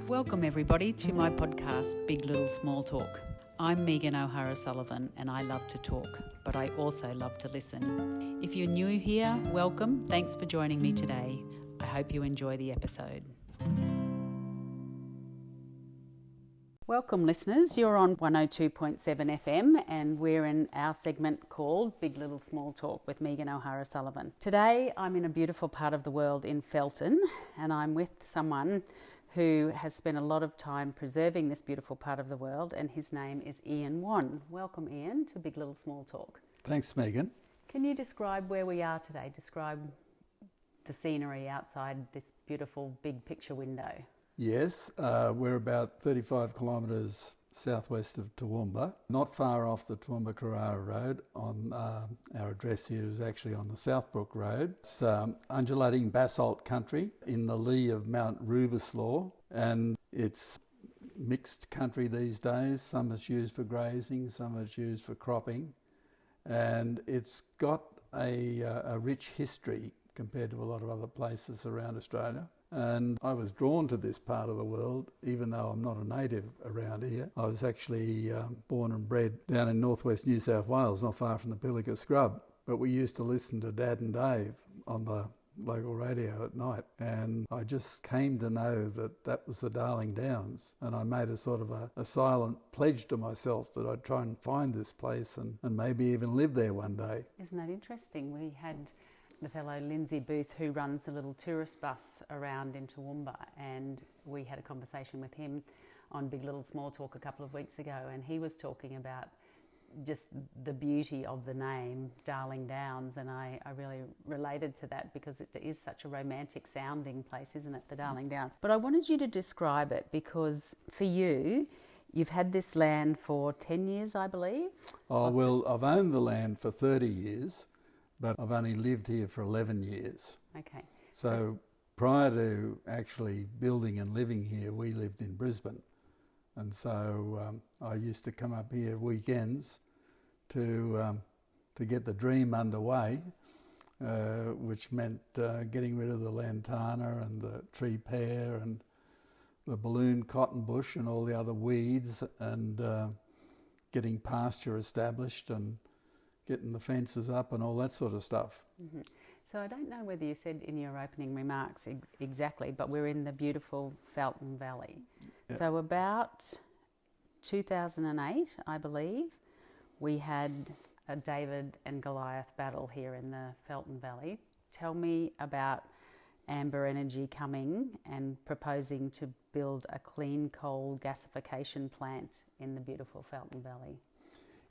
Welcome everybody to my podcast, Big Little Small Talk. I'm Megan O'Hara-Sullivan and I love to talk, but I also love to listen. If you're new here, welcome. Thanks for joining me today. I hope you enjoy the episode. Welcome listeners, you're on 102.7 FM and we're in our segment called Big Little Small Talk with Megan O'Hara-Sullivan. Today I'm in a beautiful part of the world in Felton and I'm with someone who has spent a lot of time preserving this beautiful part of the world, and his name is Whan. Welcome Ian to Big Little Small Talk. Thanks Megan. Can you describe where we are today? Describe the scenery outside this beautiful big picture window. Yes, we're about 35 kilometres southwest of Toowoomba, not far off the Toowoomba-Carrara Road. On our address here is actually on the Southbrook Road. It's undulating basalt country in the lee of Mount Rubislaw, and it's mixed country these days. Some is used for grazing, some is used for cropping, and it's got a rich history compared to a lot of other places around Australia. And I was drawn to this part of the world, even though I'm not a native around here. I was actually born and bred down in northwest New South Wales, not far from the Pilliga Scrub. But we used to listen to Dad and Dave on the local radio at night. And I just came to know that that was the Darling Downs. And I made a sort of a silent pledge to myself that I'd try and find this place and maybe even live there one day. Isn't that interesting? We had the fellow Lindsay Booth, who runs a little tourist bus around in Toowoomba, and we had a conversation with him on Big Little Small Talk a couple of weeks ago, and he was talking about just the beauty of the name Darling Downs, and I really related to that because it is such a romantic sounding place, isn't it, the Darling Downs? But I wanted you to describe it because for you, you've had this land for 10 years, I believe? Oh, well, I've owned the land for 30 years. But I've only lived here for 11 years. Okay. So prior to actually building and living here, we lived in Brisbane. And so I used to come up here weekends to get the dream underway, which meant getting rid of the lantana and the tree pear and the balloon cotton bush and all the other weeds, and getting pasture established and getting the fences up and all that sort of stuff. Mm-hmm. So I don't know whether you said in your opening remarks exactly, but we're in the beautiful Felton Valley. Yep. So about 2008, I believe, we had a David and Goliath battle here in the Felton Valley. Tell me about Amber Energy coming and proposing to build a clean coal gasification plant in the beautiful Felton Valley.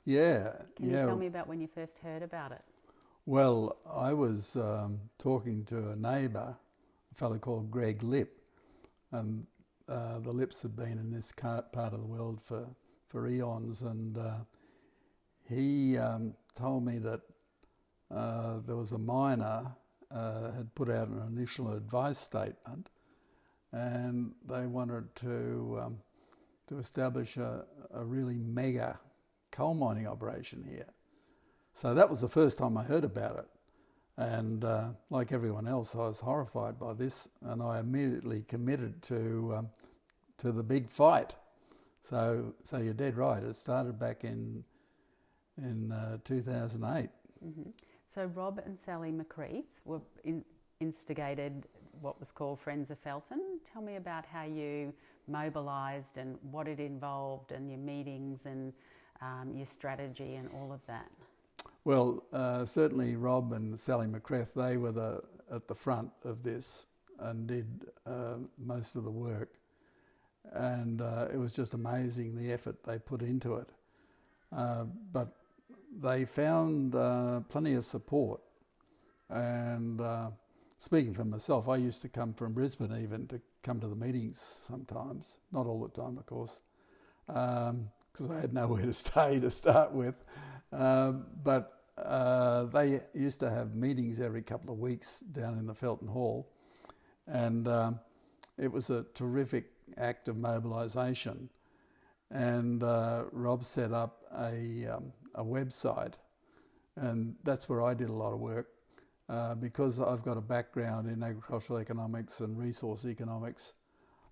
Yeah. Can you tell me about when you first heard about it? Well, I was talking to a neighbour, a fellow called Greg Lipp, and the Lipps had been in this part of the world for eons, and he told me that there was a miner had put out an initial advice statement, and they wanted to establish a really mega coal mining operation here. So that was the first time I heard about it, and like everyone else, I was horrified by this, and I immediately committed to the big fight. So you're dead right. It started back in 2008. Mm-hmm. So Rob and Sally McCreath were instigated what was called Friends of Felton. Tell me about how you mobilised and what it involved, and your meetings and your strategy and all of that. Well, certainly Rob and Sally McCreath, they were at the front of this and did most of the work. And it was just amazing the effort they put into it. But they found plenty of support. And speaking for myself, I used to come from Brisbane even to come to the meetings sometimes. Not all the time, of course. Because I had nowhere to stay to start with. But they used to have meetings every couple of weeks down in the Felton Hall. And it was a terrific act of mobilisation. And Rob set up a website, and that's where I did a lot of work. Because I've got a background in agricultural economics and resource economics,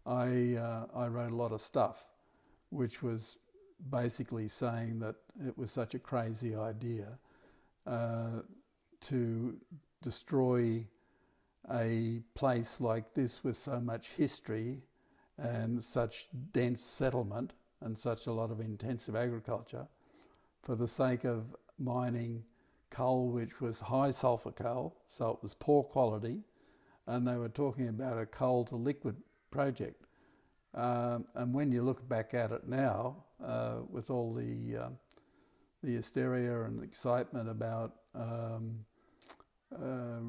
I wrote a lot of stuff, which was basically saying that it was such a crazy idea to destroy a place like this with so much history and such dense settlement and such a lot of intensive agriculture for the sake of mining coal, which was high sulphur coal, so it was poor quality, and they were talking about a coal to liquid project. And when you look back at it now, with all the hysteria and excitement about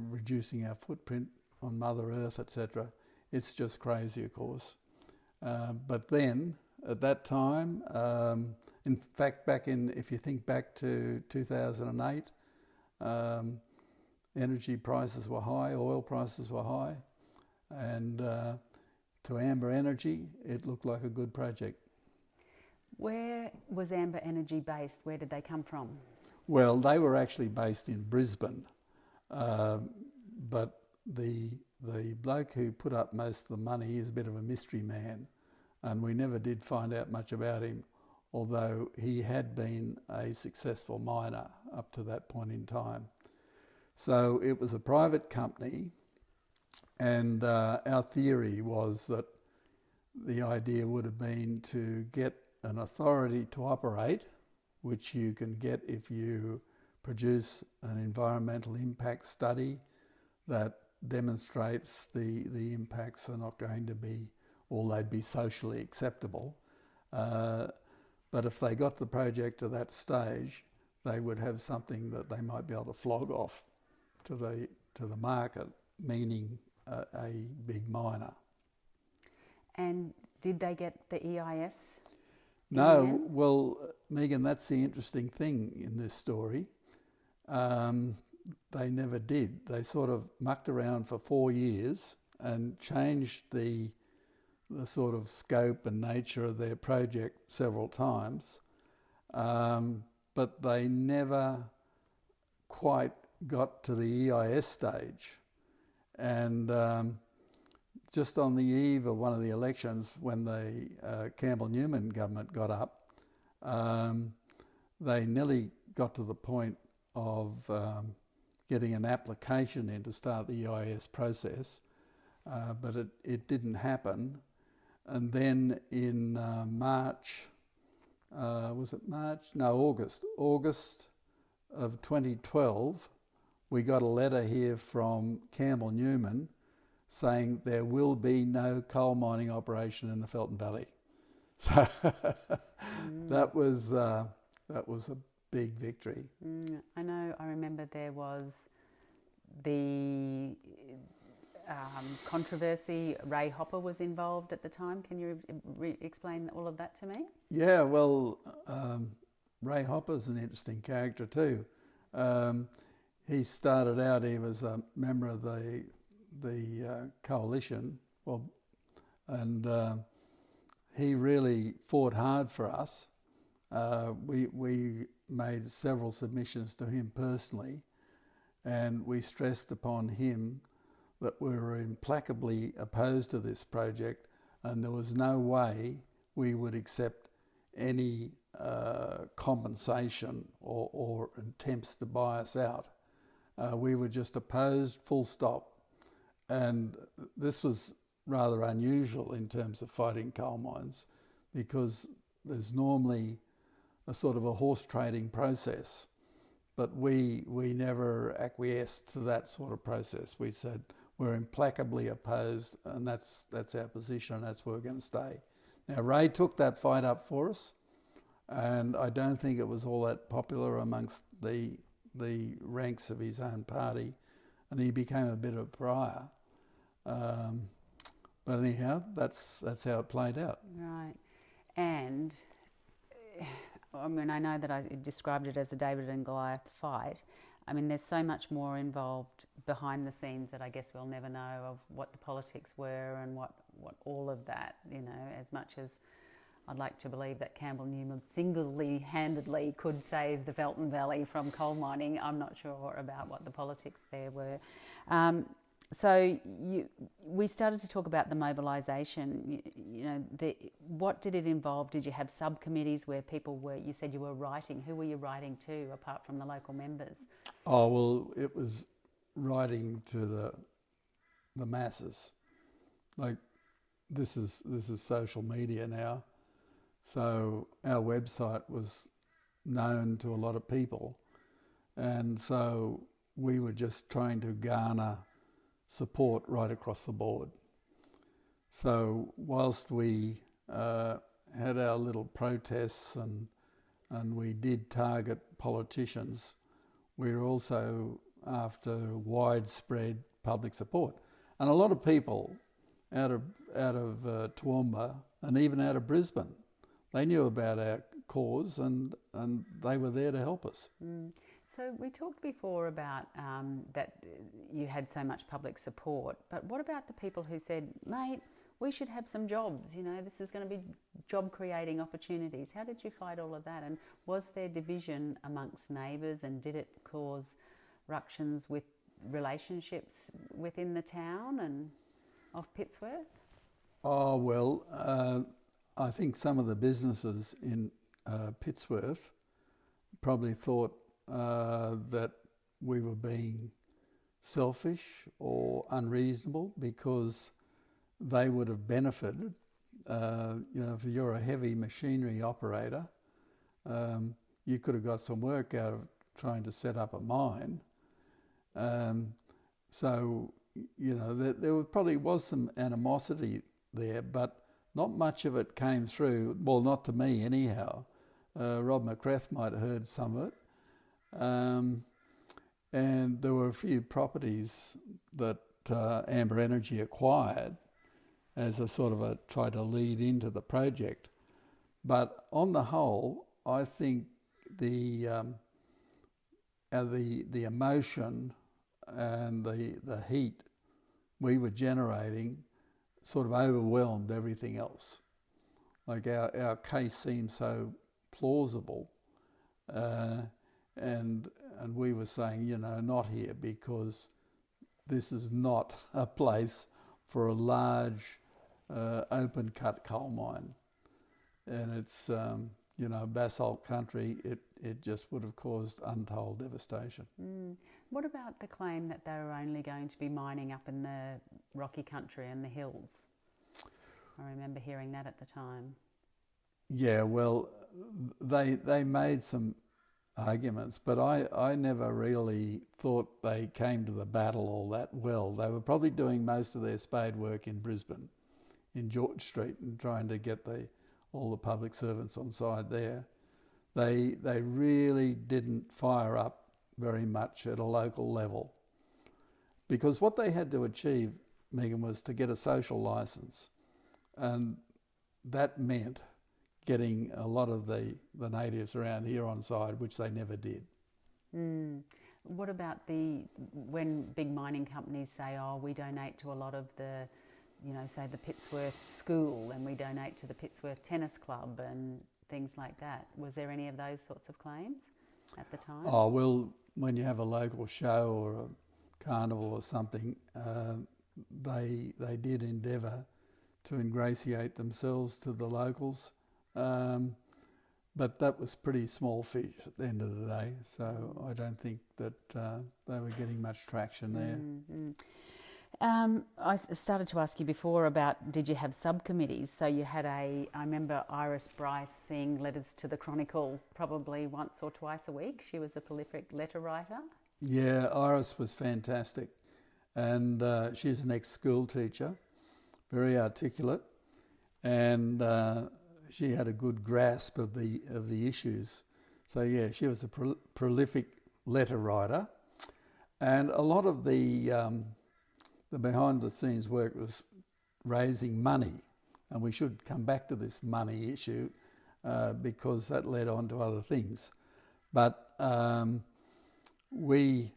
reducing our footprint on Mother Earth, etc., it's just crazy, of course. But then, at that time, in fact, if you think back to 2008, energy prices were high, oil prices were high, and to Amber Energy, it looked like a good project. Where was Amber Energy based? Where did they come from? Well, they were actually based in Brisbane, but the bloke who put up most of the money is a bit of a mystery man, and we never did find out much about him, although he had been a successful miner up to that point in time. So it was a private company, and our theory was that the idea would have been to get an authority to operate, which you can get if you produce an environmental impact study that demonstrates the impacts are not going to be, or they'd be socially acceptable. But if they got the project to that stage, they would have something that they might be able to flog off to the market, meaning a big miner. And did they get the EIS? No, well, Megan, that's the interesting thing in this story. They never did. They sort of mucked around for 4 years and changed the sort of scope and nature of their project several times, but they never quite got to the EIS stage. And just on the eve of one of the elections, when the Campbell-Newman government got up, they nearly got to the point of getting an application in to start the EIS process, but it didn't happen. And then in March, was it March? No, August of 2012, we got a letter here from Campbell-Newman saying there will be no coal mining operation in the Felton Valley. So that was a big victory. I know. I remember there was the controversy. Ray Hopper was involved at the time. Can you explain all of that to me? Yeah, well, Ray Hopper's an interesting character too. He started out, he was a member of the coalition, and he really fought hard for us. We made several submissions to him personally, and we stressed upon him that we were implacably opposed to this project, and there was no way we would accept any compensation or attempts to buy us out. We were just opposed, full stop. And this was rather unusual in terms of fighting coal mines, because there's normally a sort of a horse trading process, but we never acquiesced to that sort of process. We said we're implacably opposed, and that's our position, and that's where we're going to stay. Now, Ray took that fight up for us, and I don't think it was all that popular amongst the ranks of his own party, and he became a bit of a pariah. But anyhow, that's how it played out. Right. And I mean, I know that I described it as a David and Goliath fight. I mean, there's so much more involved behind the scenes that I guess we'll never know, of what the politics were and what all of that, you know, as much as I'd like to believe that Campbell-Newman single-handedly could save the Felton Valley from coal mining. I'm not sure about what the politics there were. So we started to talk about the mobilisation. What did it involve? Did you have subcommittees where people were? You said you were writing. Who were you writing to, apart from the local members? Oh well, it was writing to the masses. Like this is social media now, so our website was known to a lot of people, and so we were just trying to garner support right across the board. So whilst we had our little protests and we did target politicians, we were also after widespread public support. And a lot of people out of Toowoomba and even out of Brisbane, they knew about our cause and they were there to help us. Mm. So we talked before about that you had so much public support, but what about the people who said, mate, we should have some jobs, this is going to be job creating opportunities. How did you fight all of that? And was there division amongst neighbours, and did it cause ructions with relationships within the town and of Pittsworth? Oh, well, I think some of the businesses in Pittsworth probably thought that we were being selfish or unreasonable because they would have benefited. If you're a heavy machinery operator, you could have got some work out of trying to set up a mine. So, there probably was some animosity there, but not much of it came through. Well, not to me anyhow. Rob McCrath might have heard some of it. And there were a few properties that Amber Energy acquired as a sort of a try to lead into the project. But on the whole, I think the emotion and the heat we were generating sort of overwhelmed everything else. Like our case seemed so plausible. And we were saying, not here, because this is not a place for a large open cut coal mine. And it's, basalt country, it just would have caused untold devastation. Mm. What about the claim that they were only going to be mining up in the rocky country and the hills? I remember hearing that at the time. Yeah, well, they made some arguments, but I never really thought they came to the battle all that well. They were probably doing most of their spade work in Brisbane, in George Street, and trying to get all the public servants on side there. They really didn't fire up very much at a local level, because what they had to achieve, Megan, was to get a social licence, and that meant getting a lot of the natives around here on side, which they never did. Mm. What about when big mining companies say, we donate to a lot of the, say the Pittsworth School, and we donate to the Pittsworth Tennis Club and things like that? Was there any of those sorts of claims at the time? Oh, well, when you have a local show or a carnival or something, they did endeavour to ingratiate themselves to the locals. But that was pretty small fish at the end of the day, so I don't think that they were getting much traction there. Mm-hmm. I started to ask you before about, did you have subcommittees? So you had I remember Iris Bryce seeing letters to the Chronicle probably once or twice a week. She was a prolific letter writer. Yeah, Iris was fantastic, and she's an ex-school teacher, very articulate, and she had a good grasp of the issues. So yeah, she was a prolific letter writer, and a lot of the behind the scenes work was raising money, and we should come back to this money issue because that led on to other things. But we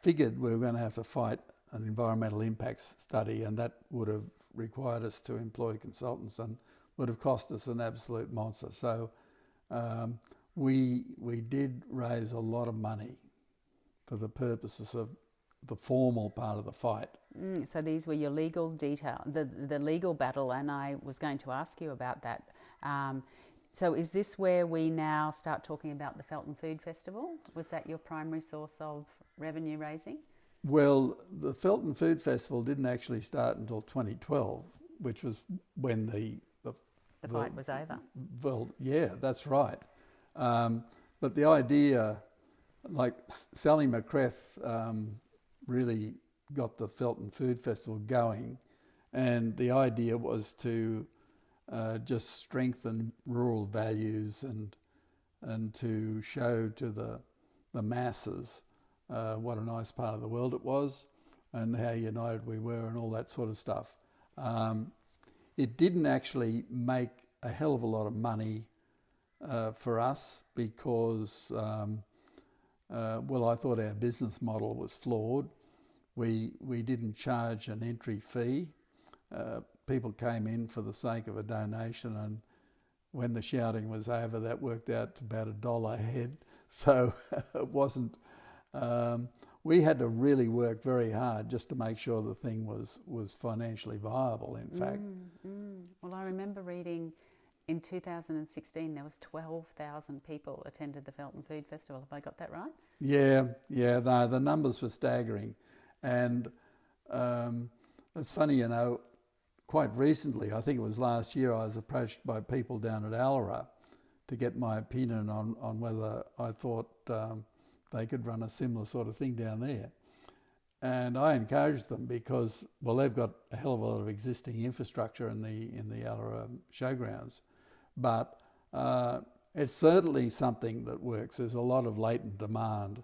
figured we were going to have to fight an environmental impacts study, and that would have required us to employ consultants and would have cost us an absolute monster. So we did raise a lot of money for the purposes of the formal part of the fight. So these were your legal detail, the legal battle, and I was going to ask you about that. So is this where we now start talking about the Felton Food Festival? Was that your primary source of revenue raising? Well, the Felton Food Festival didn't actually start until 2012, which was when the fight was over. Well, yeah, that's right. But the idea, like Sally McCreth really got the Felton Food Festival going, and the idea was to just strengthen rural values and to show to the masses what a nice part of the world it was and how united we were and all that sort of stuff. It didn't actually make a hell of a lot of money for us because, well, I thought our business model was flawed. We didn't charge an entry fee. People came in for the sake of a donation, and when the shouting was over, that worked out to about $1 a head. So it wasn't. We had to really work very hard just to make sure the thing was financially viable, in fact. Well, I remember reading in 2016 there was 12,000 people attended the Felton Food Festival. Have I got that right? Yeah, the numbers were staggering. And it's funny, you know, quite recently, I think it was last year, I was approached by people down at Alra to get my opinion on whether I thought they could run a similar sort of thing down there. And I encouraged them because, well, they've got a hell of a lot of existing infrastructure in the Alra showgrounds. But it's certainly something that works. There's a lot of latent demand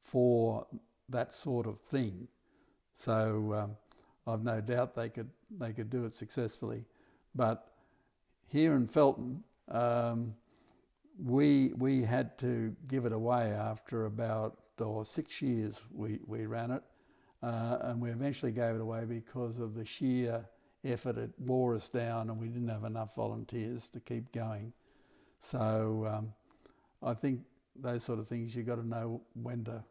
for that sort of thing. So I've no doubt they could do it successfully. But here in Felton, we had to give it away after about 6 years we ran it. And we eventually gave it away because of the sheer effort. It wore us down and we didn't have enough volunteers to keep going. So I think those sort of things, you've got to know when to...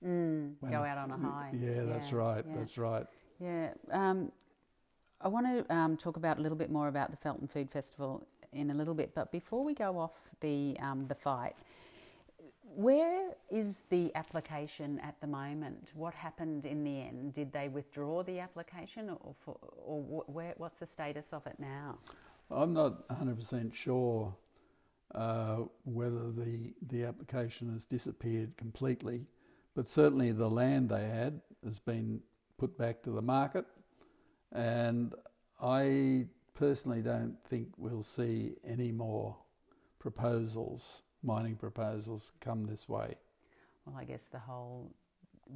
go out on a high. Yeah, that's right, yeah. That's right. Yeah. I want to talk about a little bit more about the Felton Food Festival in a little bit, but before we go off the fight, where is the application at the moment? What happened in the end? Did they withdraw the application, or what's the status of it now? I'm not 100% sure whether the application has disappeared completely, but certainly the land they had has been put back to the market, and I personally don't think we'll see any more mining proposals come this way. Well, I guess the whole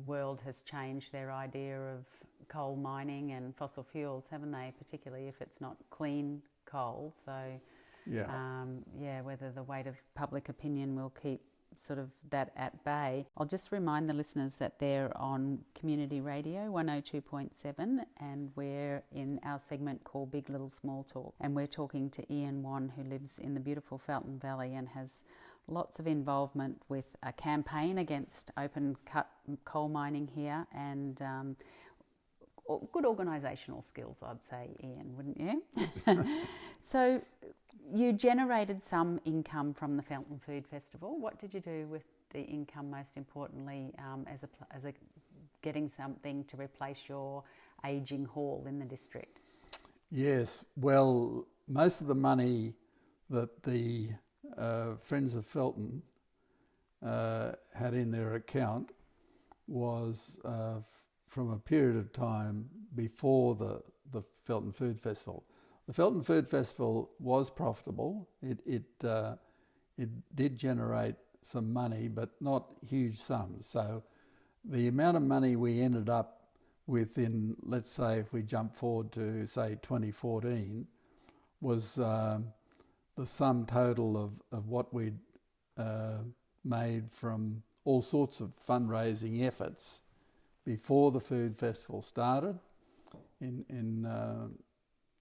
world has changed their idea of coal mining and fossil fuels, haven't they? Particularly if it's not clean coal. So, whether the weight of public opinion will keep sort of that at bay. I'll just remind the listeners that they're on Community Radio 102.7, and we're in our segment called Big Little Small Talk, and we're talking to Whan, who lives in the beautiful Felton Valley and has lots of involvement with a campaign against open cut coal mining here, and good organisational skills, I'd say, Ian, wouldn't you? So you generated some income from the Felton Food Festival. What did you do with the income, most importantly, as a getting something to replace your ageing hall in the district? Yes, well, most of the money that the Friends of Felton had in their account was from a period of time before the Felton Food Festival. The Felton Food Festival was profitable. It did generate some money, but not huge sums. So the amount of money we ended up with in, let's say, if we jump forward to, say, 2014, was the sum total of what we'd made from all sorts of fundraising efforts before the food festival started in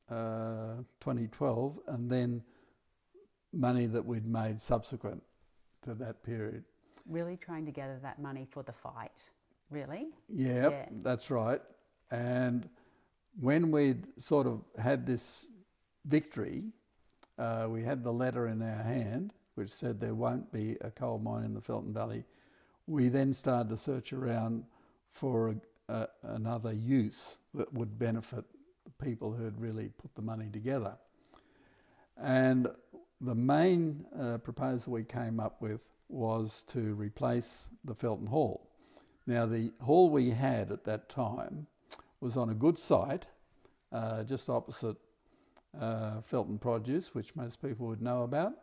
2012, and then money that we'd made subsequent to that period. Really trying to gather that money for the fight. Really? Yeah, Yeah. that's right. And when we'd sort of had this victory, we had the letter in our hand which said there won't be a coal mine in the Felton Valley. We then started to search around for another use that would benefit the people who had really put the money together. And the main proposal we came up with was to replace the Felton Hall. Now, the hall we had at that time was on a good site, just opposite Felton Produce, which most people would know about.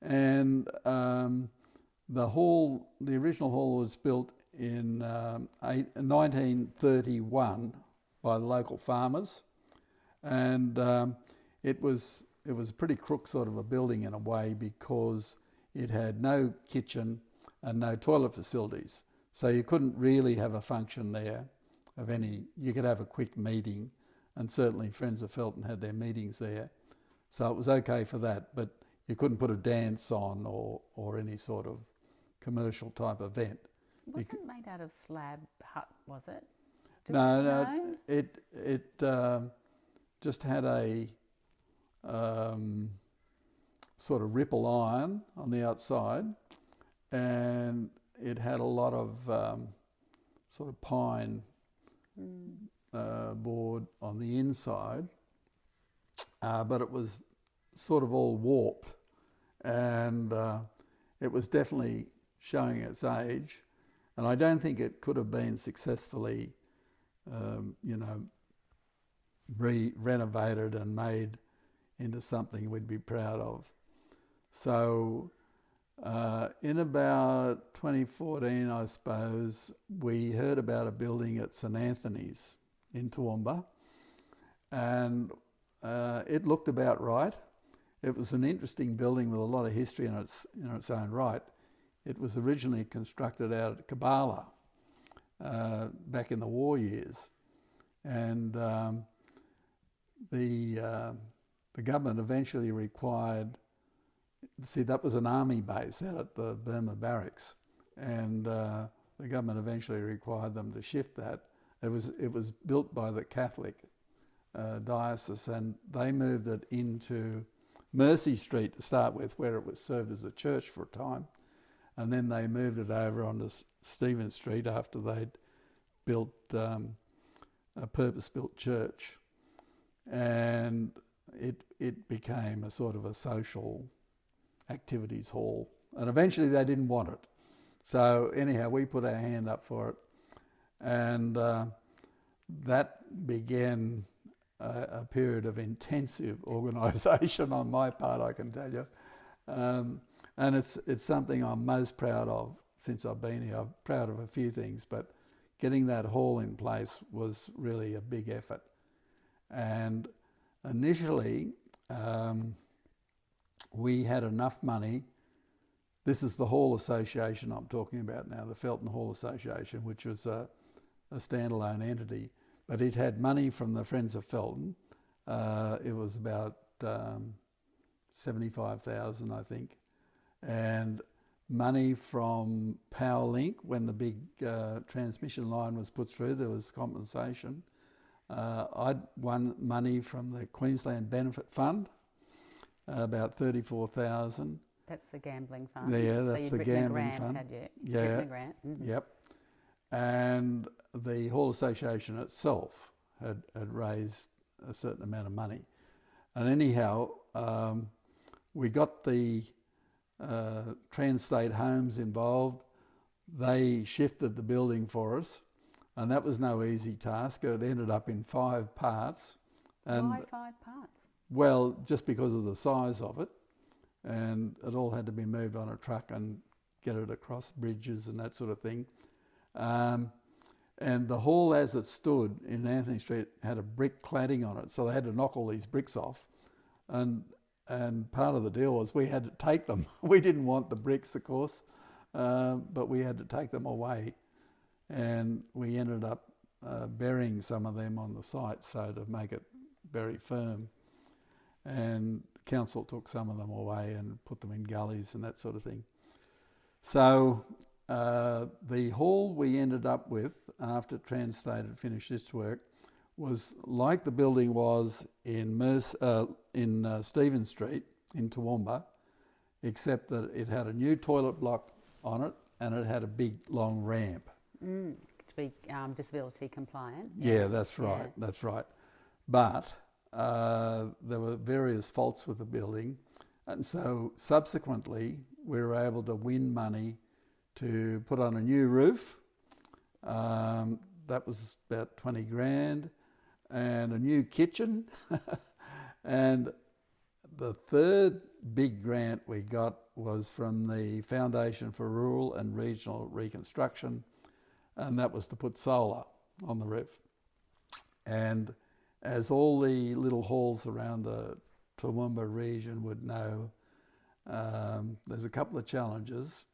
And the original hall was built in 1931 by the local farmers, and it was a pretty crook sort of a building in a way, because it had no kitchen and no toilet facilities. So you couldn't really have a function there of any. You could have a quick meeting, and certainly Friends of Felton had their meetings there. So it was okay for that, but you couldn't put a dance on or any sort of commercial type event. It wasn't made out of slab hut, was it? No. It just had a sort of ripple iron on the outside, and it had a lot of sort of pine board on the inside, but it was sort of all warped, and it was definitely showing its age, and I don't think it could have been successfully renovated and made into something we'd be proud of. So in about 2014, I suppose, we heard about a building at St Anthony's in Toowoomba, and it looked about right. It was an interesting building with a lot of history in its own right. It was originally constructed out at Kabbalah back in the war years, and the government eventually required. See, that was an army base out at the Burma barracks, and the government eventually required them to shift that. It was built by the Catholic diocese, and they moved it into Mercy Street to start with, where it was served as a church for a time, and then they moved it over onto Stephen Street after they'd built a purpose-built church, and it became a sort of a social activities hall, and eventually they didn't want it. So anyhow, we put our hand up for it, and that began a period of intensive organisation on my part, I can tell you, and it's something I'm most proud of since I've been here. I'm proud of a few things, but getting that hall in place was really a big effort. And initially, we had enough money. This is the Hall Association I'm talking about now, the Felton Hall Association, which was a standalone entity, but it had money from the Friends of Felton. It was about 75,000, I think, and money from Powerlink. When the big transmission line was put through, there was compensation. I'd won money from the Queensland Benefit Fund, about 34,000. That's the gambling fund. Yeah, that's the gambling grant, fund. Had you? Yeah, written a grant. Mm-hmm. Yep. And the Hall Association itself had raised a certain amount of money. And anyhow, we got the Trans-State Homes involved. They shifted the building for us, and that was no easy task. It ended up in 5 parts. And why 5 parts? well, just because of the size of it, and it all had to be moved on a truck and get it across bridges and that sort of thing. And the hall as it stood in Anthony Street had a brick cladding on it, so they had to knock all these bricks off. And part of the deal was we had to take them. We didn't want the bricks, of course, but we had to take them away. And we ended up burying some of them on the site so to make it very firm. And council took some of them away and put them in gullies and that sort of thing. So The hall we ended up with after Translate had finished this work was like the building was in Stephen Street in Toowoomba, except that it had a new toilet block on it and it had a big long ramp. To be disability compliant. Yeah, that's right, that's right. But there were various faults with the building, and so subsequently we were able to win money to put on a new roof. That was about 20 grand, and a new kitchen. And the third big grant we got was from the Foundation for Rural and Regional Reconstruction, and that was to put solar on the roof. And as all the little halls around the Toowoomba region would know, there's a couple of challenges.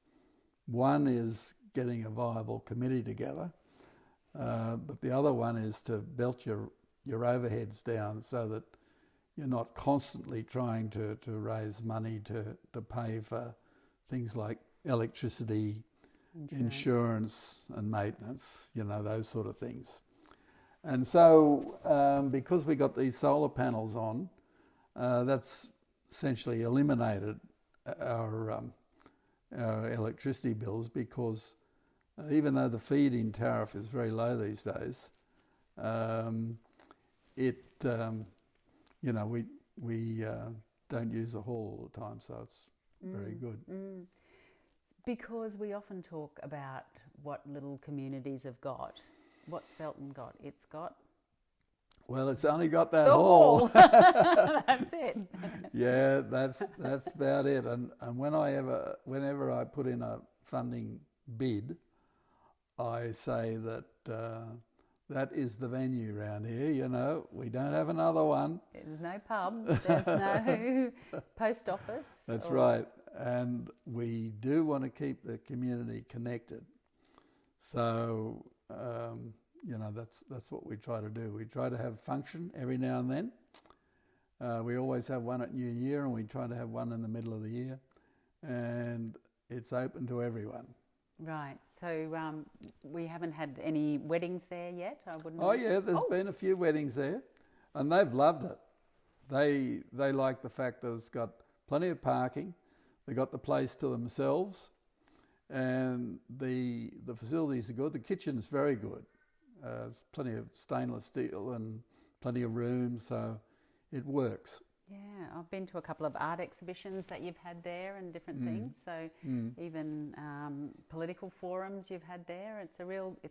One is getting a viable committee together, but the other one is to belt your overheads down so that you're not constantly trying to raise money to pay for things like electricity, insurance and maintenance, those sort of things. And so because we got these solar panels on, that's essentially eliminated our electricity bills, because even though the feed-in tariff is very low these days, we don't use the hall all the time, so it's very good. Because we often talk about what little communities have got. What's Felton got? It's got... Well, it's only got that the hall. That's it. Yeah, that's about it. And whenever I put in a funding bid, I say that that is the venue around here. We don't have another one. There's no pub. There's no post office. That's right. And we do want to keep the community connected. So, that's what we try to do. We try to have function every now and then. We always have one at New Year, and we try to have one in the middle of the year. And it's open to everyone. Right. So we haven't had any weddings there yet, I wouldn't... Oh, yeah, there's been a few weddings there, and they've loved it. They like the fact that it's got plenty of parking, they got the place to themselves, and the facilities are good. The kitchen's very good. There's plenty of stainless steel and plenty of room, so it works. Yeah, I've been to a couple of art exhibitions that you've had there and different things. So even political forums you've had there. It's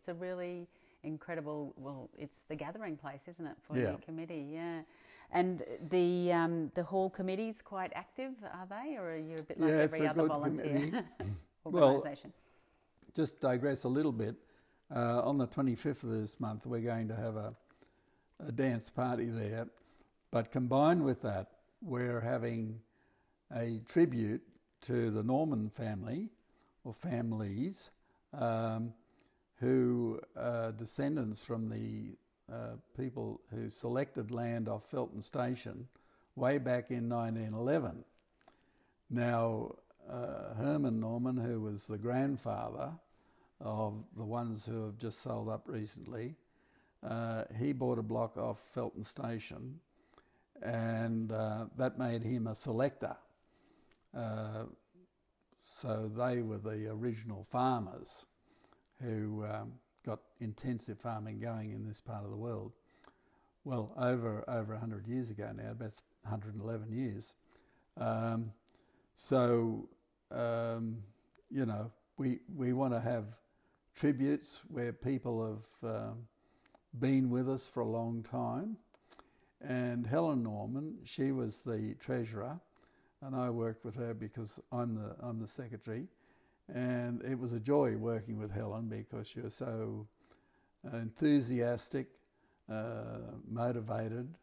a really incredible. Well, it's the gathering place, isn't it, for the committee? Yeah, and the hall committee's quite active, are they, or are you a bit like every other volunteer organisation? Well, just digress a little bit. On the 25th of this month, we're going to have a dance party there. But combined with that, we're having a tribute to the Norman family, or families, who are descendants from the people who selected land off Felton Station way back in 1911. Now, Herman Norman, who was the grandfather of the ones who have just sold up recently, he bought a block off Felton Station, and that made him a selector. So they were the original farmers who got intensive farming going in this part of the world. Well, over 100 years ago now, about 111 years. We want to have tributes where people have been with us for a long time. And Helen Norman, she was the treasurer, and I worked with her because I'm the secretary. And it was a joy working with Helen because she was so enthusiastic, motivated,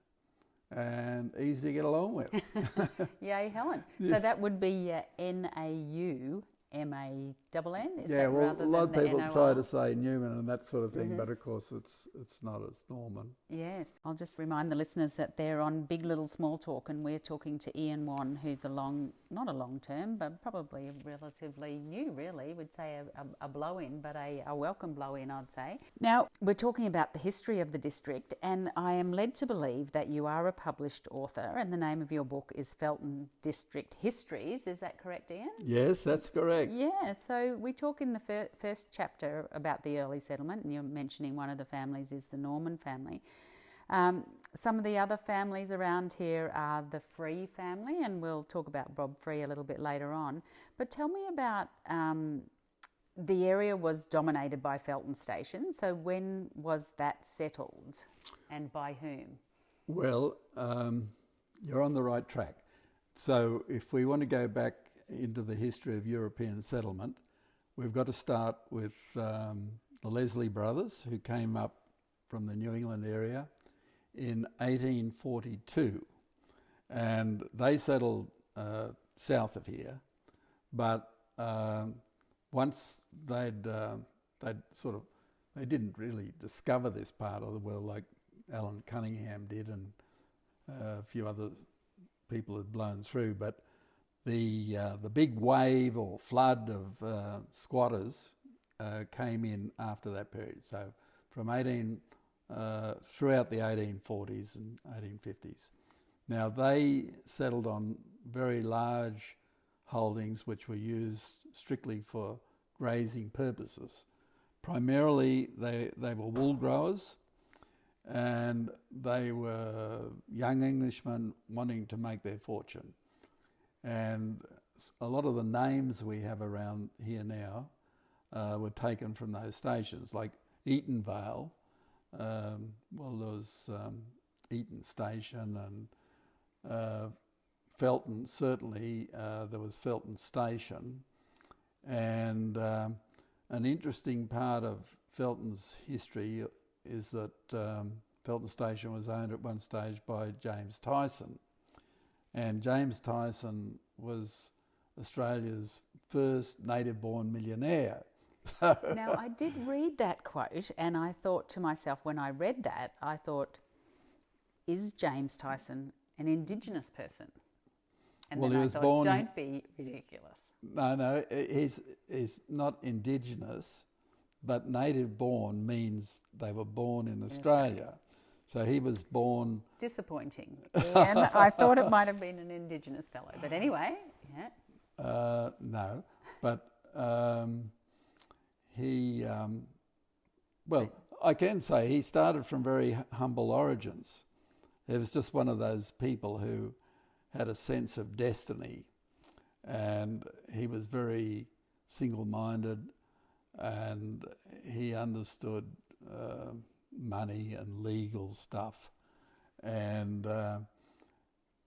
and easy to get along with. Yay, Helen. Yeah. So that would be NAUMAT. double N? Is yeah, that well, rather a lot of than the people NOR? try to say Newman and that sort of thing, Mhm. but of course it's not, it's Norman. Yes, I'll just remind the listeners that they're on Big Little Small Talk, and we're talking to Ian Whan, who's not a long term, but probably relatively new, really. We'd say a blow-in, but a welcome blow-in, I'd say. Now, we're talking about the history of the district, and I am led to believe that you are a published author, and the name of your book is Felton District Histories. Is that correct, Ian? Yes, that's correct. Yeah, so we talk in the first chapter about the early settlement, and you're mentioning one of the families is the Norman family. Some of the other families around here are the Free family, and we'll talk about Bob Free a little bit later on. But tell me about the area was dominated by Felton Station. So when was that settled, and by whom? Well, you're on the right track. So if we want to go back into the history of European settlement, we've got to start with the Leslie brothers, who came up from the New England area in 1842, and they settled south of here. But once they didn't really discover this part of the world like Alan Cunningham did, and a few other people had blown through. But the big wave or flood of squatters came in after that period. So from throughout the 1840s and 1850s. Now they settled on very large holdings which were used strictly for grazing purposes. Primarily they were wool growers, and they were young Englishmen wanting to make their fortune. And a lot of the names we have around here now were taken from those stations, like Eatonvale. There was Eaton Station, and Felton, certainly there was Felton Station. And an interesting part of Felton's history is that Felton Station was owned at one stage by James Tyson. And James Tyson was Australia's first native-born millionaire. Now, I did read that quote, and I thought to myself, when I read that, I thought, is James Tyson an Indigenous person? And well, then he I was thought, born... don't be ridiculous. No, he's not Indigenous, but native-born means they were born in Australia. So he was born... Disappointing. And I thought it might have been an Indigenous fellow. But anyway, yeah. No, but he... I can say he started from very humble origins. He was just one of those people who had a sense of destiny, and he was very single-minded, and he understood money and legal stuff. And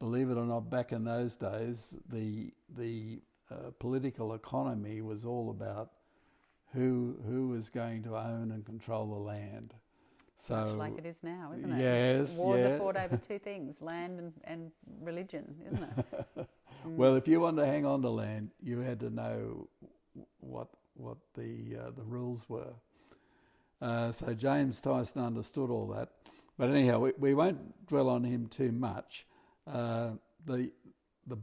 believe it or not, back in those days, the political economy was all about who was going to own and control the land. So, much like it is now, isn't it? Yes. Wars are fought over two things, land and religion, isn't it? Well, if you wanted to hang on to land, you had to know what the rules were. So James Tyson understood all that. But anyhow, we won't dwell on him too much. The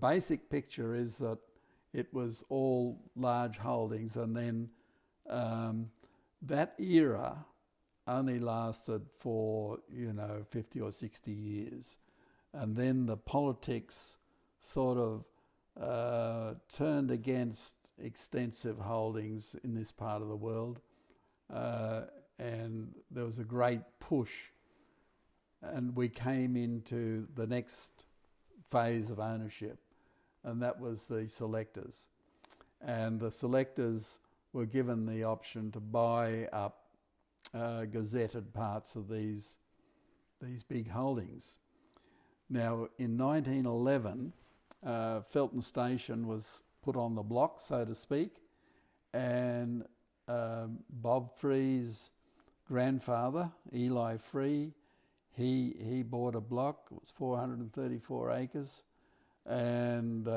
basic picture is that it was all large holdings, and then that era only lasted for 50 or 60 years, and then the politics sort of turned against extensive holdings in this part of the world, and there was a great push, and we came into the next phase of ownership, and that was the selectors. And the selectors were given the option to buy up gazetted parts of these big holdings. Now, in 1911, Felton Station was put on the block, so to speak, and Bob Free's grandfather, Eli Free, he bought a block. It was 434 acres, and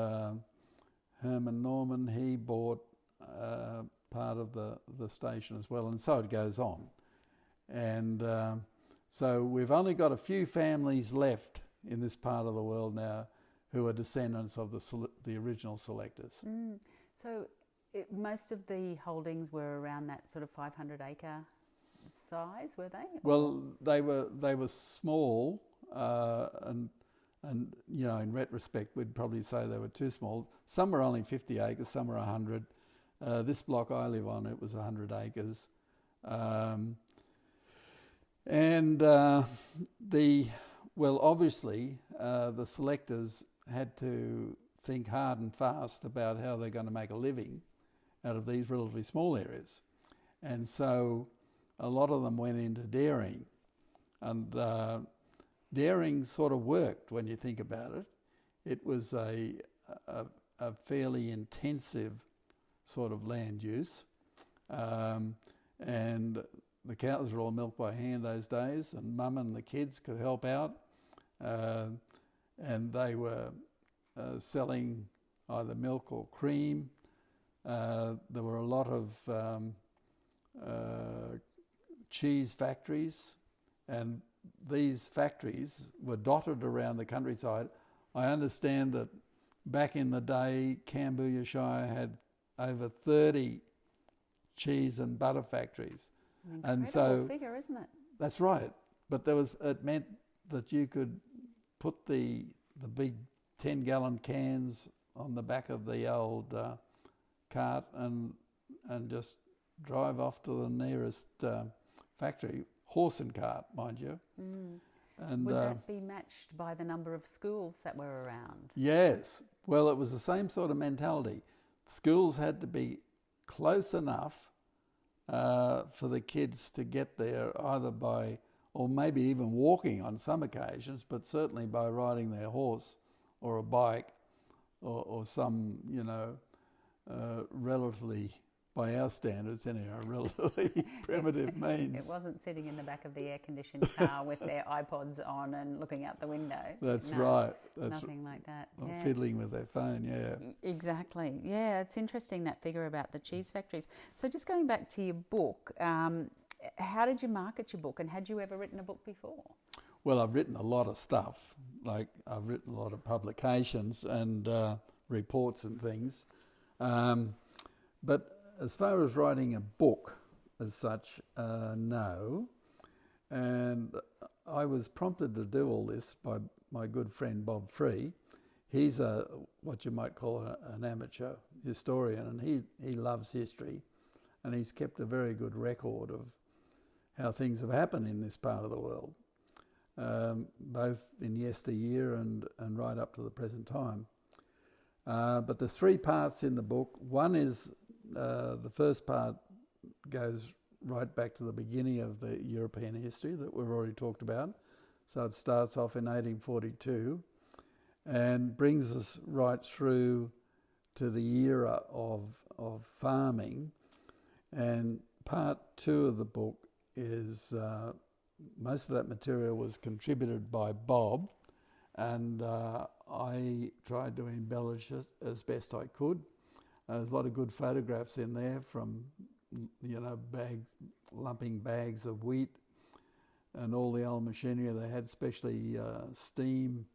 Herman Norman, he bought part of the station as well, and so it goes on. And so we've only got a few families left in this part of the world now who are descendants of the original selectors. So most of the holdings were around that sort of 500 acre size, were they? Well, they were small, and you know, in retrospect, we'd probably say they were too small. Some were only 50 acres, some were 100. This block I live on, it was 100 acres. Obviously, the selectors had to think hard and fast about how they're going to make a living out of these relatively small areas. And so a lot of them went into dairying. And dairying sort of worked when you think about it. It was a fairly intensive sort of land use. And the cows were all milked by hand those days, and mum and the kids could help out. And they were selling either milk or cream. There were a lot of cheese factories, and these factories were dotted around the countryside. I understand that back in the day, Cambodia Shire had over 30 cheese and butter factories. An incredible figure, isn't it? That's right. But it meant that you could put the big 10-gallon cans on the back of the old cart and just drive off to the nearest factory, horse and cart, mind you. And would that be matched by the number of schools that were around? Yes. Well, it was the same sort of mentality. Schools had to be close enough for the kids to get there either by, or maybe even walking on some occasions, but certainly by riding their horse or a bike or some, you know, relatively, by our standards anyhow, relatively primitive means. It wasn't sitting in the back of the air-conditioned car with their iPods on and looking out the window. That's right. Nothing like that. Or fiddling with their phone, yeah. Exactly. Yeah, it's interesting, that figure about the cheese factories. So just going back to your book, how did you market your book, and had you ever written a book before? Well, I've written a lot of stuff. Like, I've written a lot of publications and reports and things. But as far as writing a book as such, no. And I was prompted to do all this by my good friend Bob Free. He's what you might call an amateur historian, and he loves history, and he's kept a very good record of how things have happened in this part of the world, both in yesteryear and right up to the present time. But there's 3 parts in the book. One is the first part goes right back to the beginning of the European history that we've already talked about. So it starts off in 1842 and brings us right through to the era of farming. And part 2 of the book is most of that material was contributed by Bob, and I tried to embellish it as best I could. There's a lot of good photographs in there from, you know, lumping bags of wheat and all the old machinery they had, especially steam,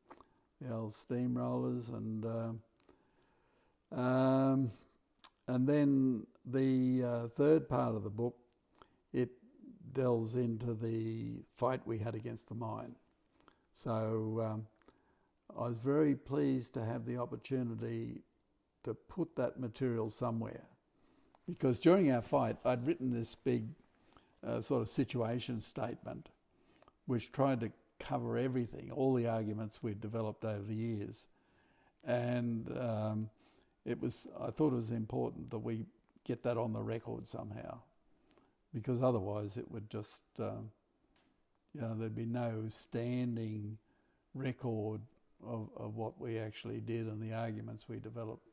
the old steam rollers, and then the third part of the book, it delves into the fight we had against the mine. So I was very pleased to have the opportunity to put that material somewhere, because during our fight I'd written this big sort of situation statement which tried to cover everything, all the arguments we'd developed over the years, and I thought it was important that we get that on the record somehow, because otherwise it would just you know, there'd be no standing record of what we actually did and the arguments we developed.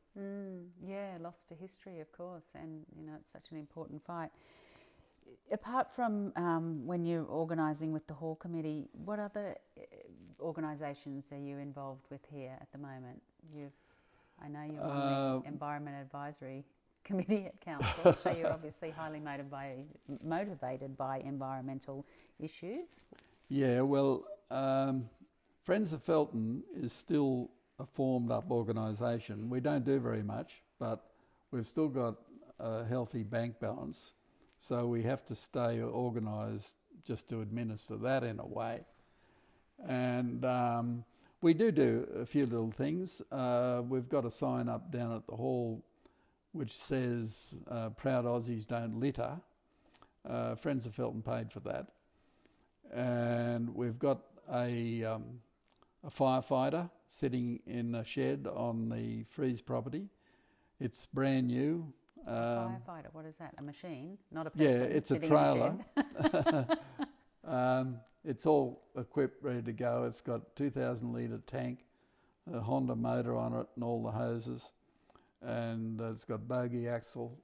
Yeah, lost to history, of course, and you know, it's such an important fight. Apart from when you're organising with the Hall Committee, what other organisations are you involved with here at the moment? I know you're on the Environment Advisory committee at council, so you're obviously highly motivated by environmental issues. Yeah, well, Friends of Felton is still a formed up organisation. We don't do very much, but we've still got a healthy bank balance, so we have to stay organised just to administer that in a way. And we do a few little things. We've got a sign up down at the hall which says "Proud Aussies don't litter." Friends of Felton paid for that. And we've got a firefighter sitting in a shed on the Freeze property. It's brand new. A firefighter, what is that? A machine? Not a person? Yeah, it's a trailer. It's all equipped, ready to go. It's got 2,000 litre tank, a Honda motor on it and all the hoses. And it's got bogie axle.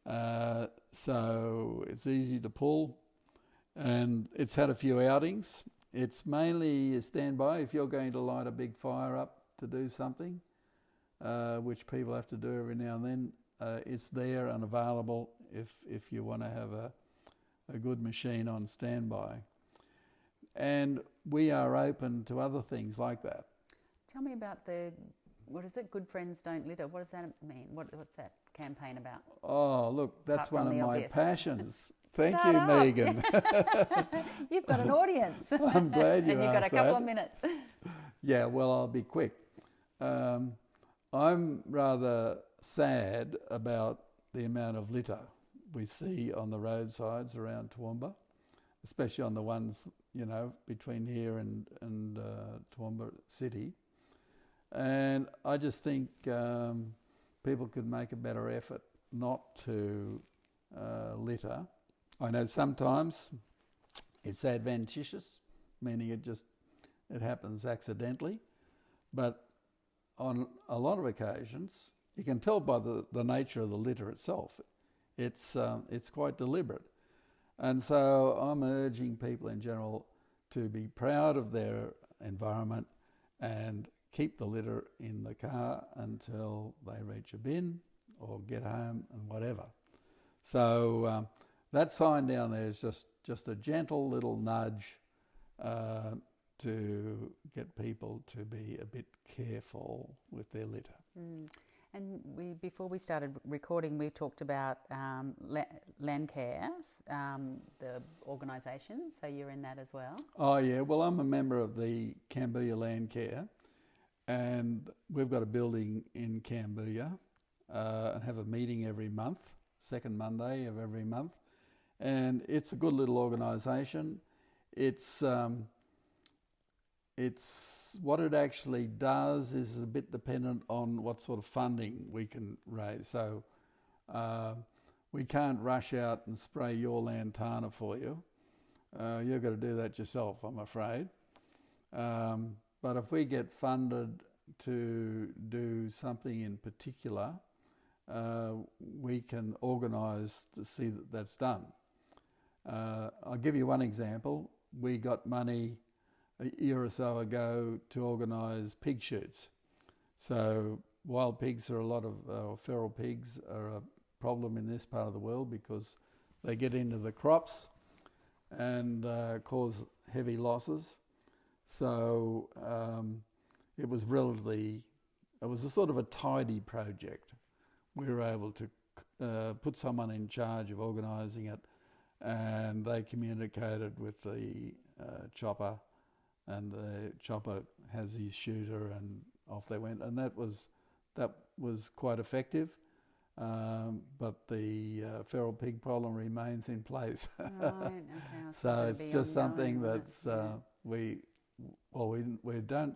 So it's easy to pull. And it's had a few outings. It's mainly a standby if you're going to light a big fire up to do something, which people have to do every now and then. It's there and available if you want to have a good machine on standby. And we are open to other things like that. Tell me about what is it? Good Friends Don't Litter. What does that mean? What's that campaign about? Oh, look, that's one of my passions. Thank Start you, up. Megan. You've got an audience. I'm glad you and you've got a couple of minutes. Yeah, well, I'll be quick. I'm rather sad about the amount of litter we see on the roadsides around Toowoomba, especially on the ones, between here and Toowoomba City. And I just think people could make a better effort not to litter. I know sometimes it's adventitious, meaning it happens accidentally, but on a lot of occasions, you can tell by the nature of the litter itself, it's quite deliberate. And so I'm urging people in general to be proud of their environment and keep the litter in the car until they reach a bin or get home and whatever. So that sign down there is just a gentle little nudge to get people to be a bit careful with their litter. And before we started recording, we talked about Landcare, the organisation, so you're in that as well? Oh yeah, well I'm a member of the Cambodia Landcare, and we've got a building in Cambodia and have a meeting every month, second Monday of every month, and it's a good little organisation. It's what it actually does is a bit dependent on what sort of funding we can raise. So we can't rush out and spray your lantana for you. You've got to do that yourself, I'm afraid. But if we get funded to do something in particular, we can organise to see that that's done. I'll give you one example. We got money a year or so ago to organise pig shoots. So wild pigs are feral pigs are a problem in this part of the world because they get into the crops and cause heavy losses. So it was a sort of a tidy project. We were able to put someone in charge of organising it, and they communicated with the chopper, and the chopper has his shooter, and off they went. And that was quite effective. But the feral pig problem remains in place. Right, okay. So it's just something that's we don't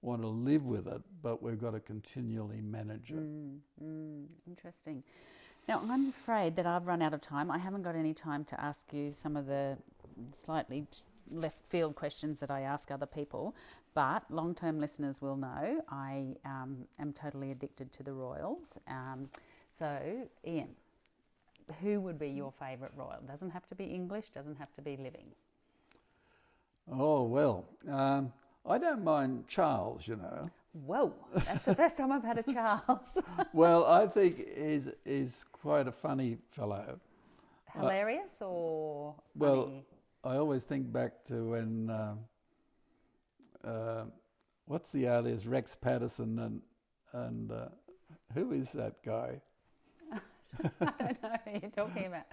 want to live with it, but we've got to continually manage it. Interesting. Now, I'm afraid that I've run out of time. I haven't got any time to ask you some of the slightly left field questions that I ask other people, but long-term listeners will know I am totally addicted to the Royals. So, Ian, who would be your favourite Royal? Doesn't have to be English, doesn't have to be living. Oh, well, I don't mind Charles, Whoa, that's the first time I've had a Charles. Well, I think is quite a funny fellow. Hilarious or Well, funny? I always think back to when, what's the alias, Rex Patterson and who is that guy? I don't know who you're talking about.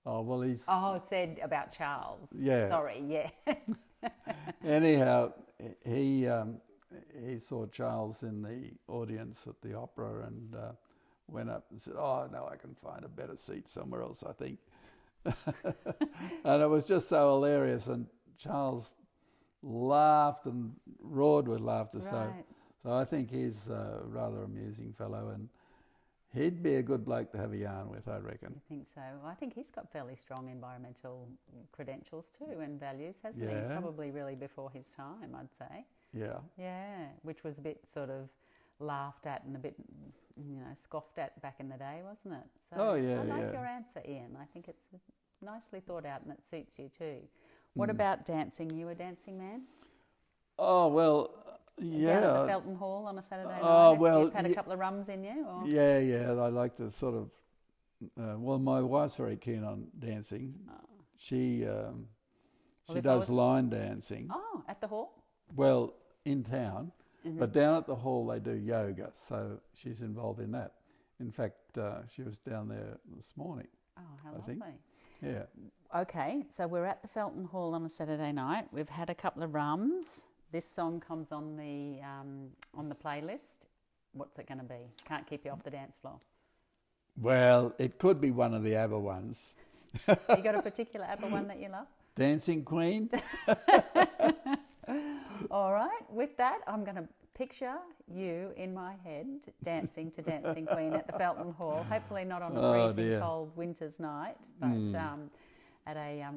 Oh, well, he's... Oh, said about Charles. Yeah. Sorry, yeah. Anyhow, he saw Charles in the audience at the opera and went up and said, "Oh, no, I can find a better seat somewhere else, I think." And it was just so hilarious. And Charles laughed and roared with laughter. Right. So I think he's a rather amusing fellow, and he'd be a good bloke to have a yarn with, I reckon. I think so. Well, I think he's got fairly strong environmental credentials too and values, hasn't he? Yeah. Probably really before his time, I'd say. Yeah. Yeah, which was a bit sort of laughed at and a bit, scoffed at back in the day, wasn't it? So Oh, yeah, I like yeah. your answer, Ian. I think it's nicely thought out and it suits you too. What about dancing? You a dancing man? Oh, well, Down yeah. at the Felton Hall on a Saturday night? Oh, well, You've had a couple of rums in you? Or? Yeah, I like to sort of... well, my wife's very keen on dancing. She does line dancing. Oh, at the hall? Well, in town, but down at the hall they do yoga, so she's involved in that. In fact, she was down there this morning. Oh, how I think. lovely. Yeah. Okay, so we're at the Felton Hall on a Saturday night. We've had a couple of rums. This song comes on the playlist. What's it going to be? Can't keep you off the dance floor. Well, it could be one of the ABBA ones. You got a particular ABBA one that you love? Dancing Queen? All right, with that, I'm going to picture you in my head dancing to Dancing Queen at the Felton Hall. Hopefully not on a freezing cold winter's night, but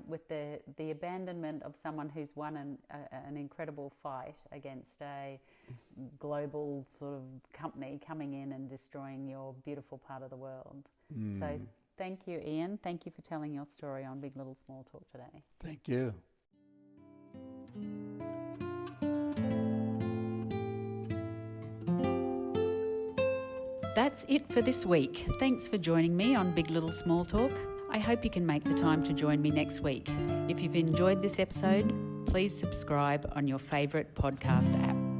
with the abandonment of someone who's won an incredible fight against a global sort of company coming in and destroying your beautiful part of the world. So thank you, Ian. Thank you for telling your story on Big Little Small Talk today. Thank you. That's it for this week. Thanks for joining me on Big Little Small Talk. I hope you can make the time to join me next week. If you've enjoyed this episode, please subscribe on your favourite podcast app.